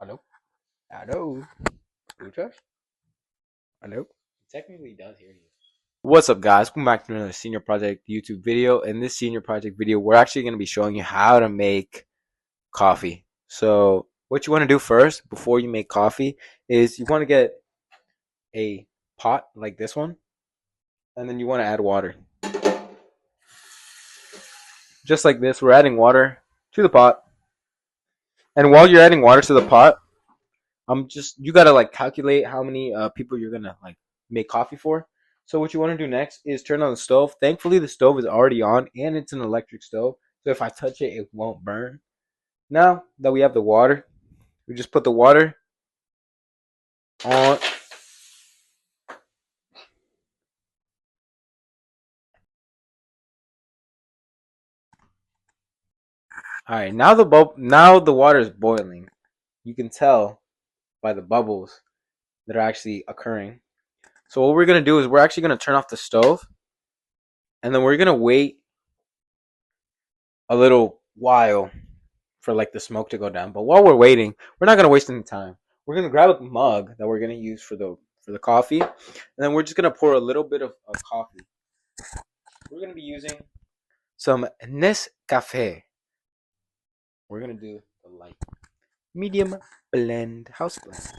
Hello? Hello? Utrecht? Hello? Technically does hear you. What's up, guys? Welcome back to another Senior Project YouTube video. In this Senior Project video, we're actually going to be showing you how to make coffee. So, what you want to do first, before you make coffee, is you want to get a pot like this one, and then you want to add water. Just like this, we're adding water to the pot. And while you're adding water to the pot, you gotta like calculate how many people you're gonna like make coffee for. So what you want to do next is turn on the stove. Thankfully, the stove is already on and it's an electric stove, so if I touch it, it won't burn. Now that we have the water, we just put the water on. All right, now the water is boiling. You can tell by the bubbles that are actually occurring. So what we're gonna do is we're actually gonna turn off the stove, and then we're gonna wait a little while for like the smoke to go down. But while we're waiting, we're not gonna waste any time. We're gonna grab a mug that we're gonna use for the coffee, and then we're just gonna pour a little bit of coffee. We're gonna be using some Nescafe. We're gonna do the light medium blend, house blend.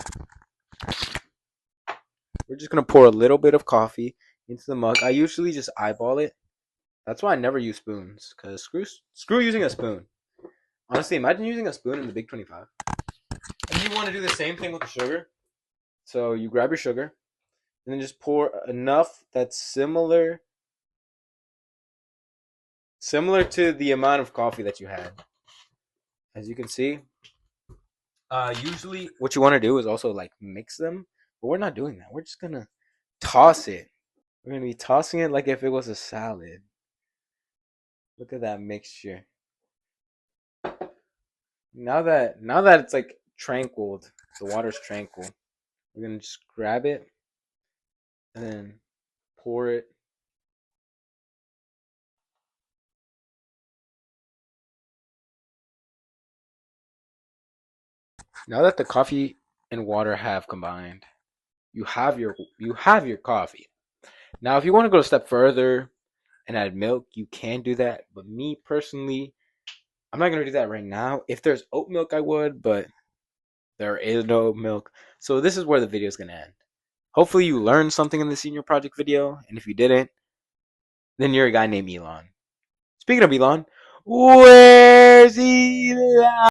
We're just gonna pour a little bit of coffee into the mug. I usually just eyeball it. That's why I never use spoons, cause screw using a spoon. Honestly, imagine using a spoon in the Big 25. And you want to do the same thing with the sugar. So you grab your sugar and then just pour enough that's similar to the amount of coffee that you had. As you can see, usually what you want to do is also like mix them, but we're not doing that. We're just gonna toss it. We're gonna be tossing it like if it was a salad. Look at that mixture. Now that it's like tranquil, the water's tranquil. We're gonna just grab it and then pour it. Now that the coffee and water have combined, you have your coffee. Now, if you want to go a step further and add milk, you can do that. But me personally, I'm not gonna do that right now. If there's oat milk, I would, but there is no milk. So this is where the video is gonna end. Hopefully, you learned something in the senior project video, and if you didn't, then you're a guy named Elon. Speaking of Elon, where's Elon?